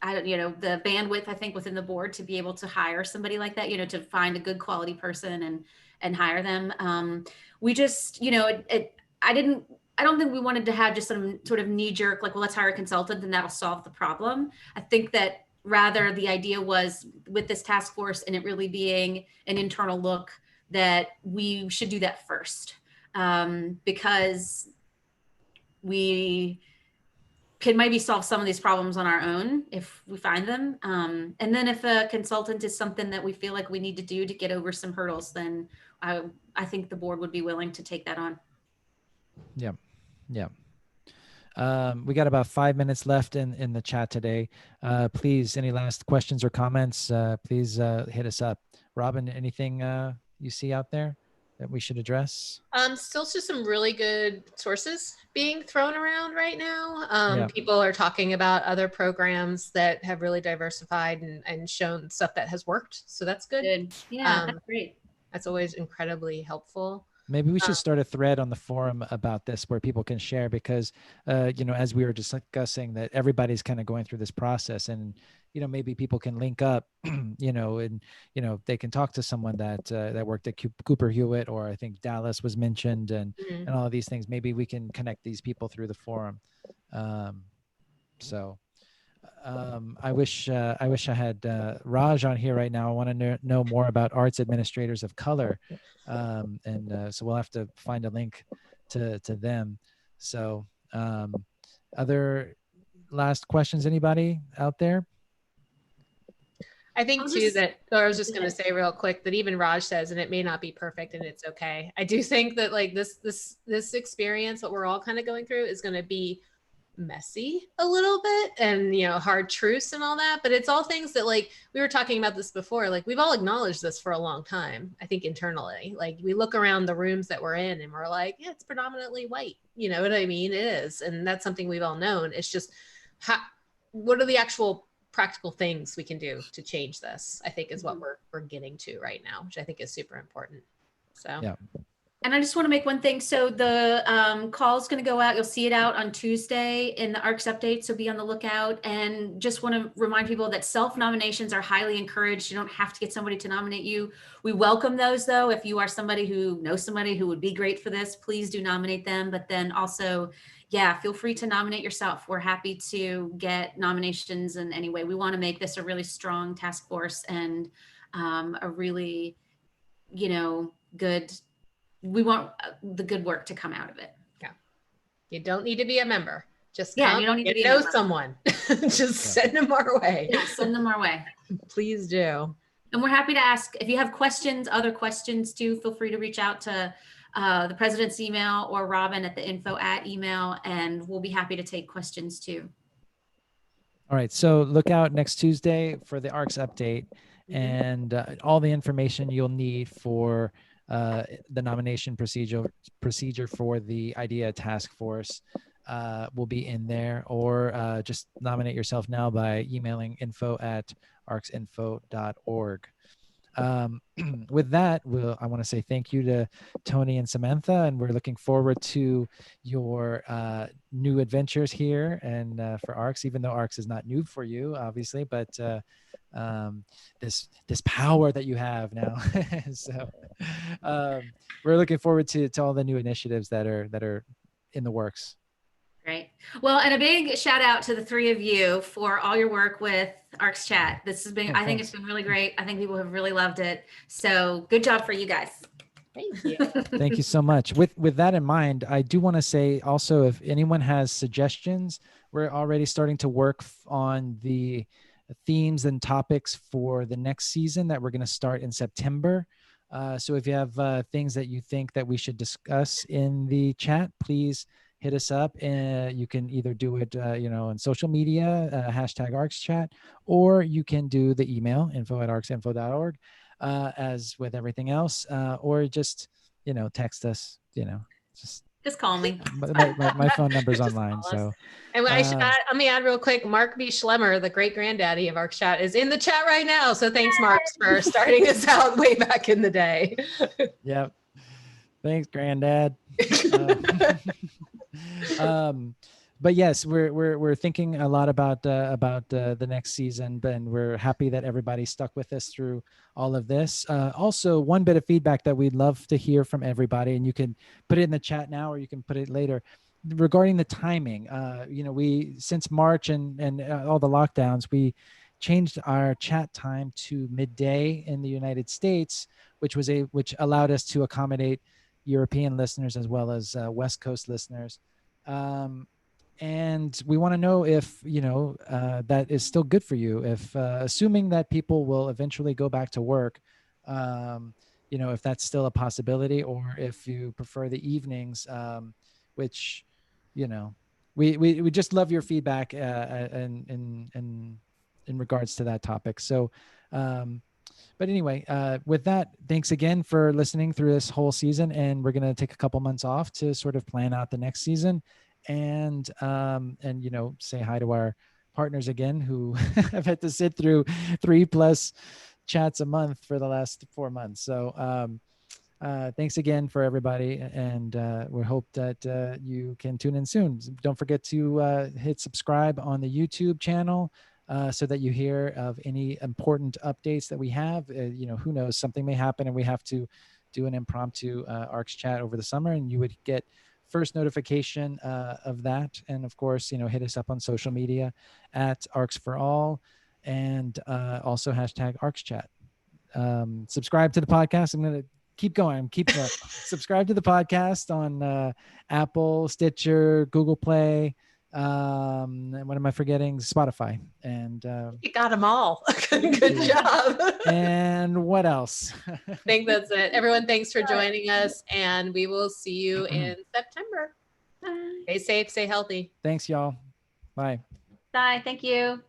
bandwidth, I think, within the board to be able to hire somebody like that, you know, to find a good quality person and hire them. We just, you know, I don't think we wanted to have just some sort of knee jerk, like, well, let's hire a consultant and that'll solve the problem. I think that rather the idea was, with this task force and it really being an internal look, that we should do that first, because can maybe solve some of these problems on our own if we find them. And then if a consultant is something that we feel like we need to do to get over some hurdles, then I think the board would be willing to take that on. Yeah. Yeah. We got about 5 minutes left in the chat today. Please, any last questions or comments, please hit us up. Robin, anything you see out there that we should address? Still just some really good sources being thrown around right now. Yeah. People are talking about other programs that have really diversified and shown stuff that has worked. So that's good. Yeah, that's great. That's always incredibly helpful. Maybe we should start a thread on the forum about this where people can share, because, you know, as we were discussing, that everybody's kind of going through this process, and, you know, maybe people can link up, you know, and, you know, they can talk to someone that that worked at Cooper Hewitt, or I think Dallas was mentioned, and all of these things. Maybe we can connect these people through the forum. I wish I had Raj on here right now. I want to know more about arts administrators of color, so we'll have to find a link to them. So, other last questions? Anybody out there? I think too that, or I was just going to say real quick that even Raj says, and it may not be perfect and it's okay. I do think that like this experience, what we're all kind of going through, is going to be messy a little bit, and, you know, hard truths and all that, but it's all things that, like, we were talking about this before, like, we've all acknowledged this for a long time. I think internally, like, we look around the rooms that we're in and we're like, yeah, it's predominantly white, you know what I mean? It is. And that's something we've all known. It's just what are the actual practical things we can do to change this, I think, is what we're getting to right now, which I think is super important. So yeah. And I just want to make one thing. So the call is going to go out. You'll see it out on Tuesday in the ARCS update. So be on the lookout. And just want to remind people that self-nominations are highly encouraged. You don't have to get somebody to nominate you. We welcome those, though. If you are somebody who knows somebody who would be great for this, please do nominate them. But then also, yeah, feel free to nominate yourself. We're happy to get nominations in any way. We want to make this a really strong task force and a really, you know, good. We want the good work to come out of it. Yeah. You don't need to be a member. Just yeah, come, you don't need to be know someone. Just send them our way. Yeah, send them our way. Please do. And we're happy to ask if you have questions, other questions too. Feel free to reach out to the president's email or Robin at the info@email, and we'll be happy to take questions too. All right. So look out next Tuesday for the ARCS update and all the information you'll need for the nomination procedure for the IDEA task force will be in there, or just nominate yourself now by emailing info@arcsinfo.org. With that, I want to say thank you to Toni and Samantha, and we're looking forward to your new adventures here and for ARCS, even though ARCS is not new for you, obviously, but this power that you have now. So we're looking forward to all the new initiatives that are in the works. Great. Well, and a big shout out to the three of you for all your work with ARCS Chat. This has been, I think it's been really great. I think people have really loved it. So good job for you guys. Thank you. Thank you so much. With that in mind, I do want to say also, if anyone has suggestions, we're already starting to work on the themes and topics for the next season that we're going to start in September. So if you have things that you think that we should discuss in the chat, please hit us up. You can either do it, on social media, #ArcsChat, or you can do the email info@arcsinfo.org, as with everything else, or just, text us, just call me. My phone number's online. So, and let me add real quick, Mark B. Schlemmer, the great granddaddy of ARCS Chat, is in the chat right now. So thanks, Mark, for starting us out way back in the day. Yep. Thanks, Granddad. But yes, we're thinking a lot about the next season, and we're happy that everybody stuck with us through all of this. Also, one bit of feedback that we'd love to hear from everybody, and you can put it in the chat now, or you can put it later, regarding the timing. We, since March and all the lockdowns, we changed our chat time to midday in the United States, which allowed us to accommodate European listeners as well as West Coast listeners. And we want to know if, that is still good for you. If, assuming that people will eventually go back to work, if that's still a possibility, or if you prefer the evenings, which, we just love your feedback in regards to that topic. So, but anyway, with that, thanks again for listening through this whole season. And we're going to take a couple months off to sort of plan out the next season, and say hi to our partners again, who have had to sit through 3+ chats a month for the last 4 months. So thanks again for everybody, and we hope that you can tune in soon. Don't forget to hit subscribe on the YouTube channel, so that you hear of any important updates that we have. Who knows, something may happen and we have to do an impromptu ARCS chat over the summer, and you would get first notification of that. And of course, hit us up on social media at ARCS for All, and also hashtag ARCS chat. Subscribe to the podcast. I'm going to keep going. Subscribe to the podcast on Apple, Stitcher, Google Play. What am I forgetting? Spotify. And you got them all. Good job. And what else? I think that's it. Everyone, thanks for joining us, and we will see you in September. Bye. Stay safe, stay healthy. Thanks, y'all. Bye. Bye. Thank you.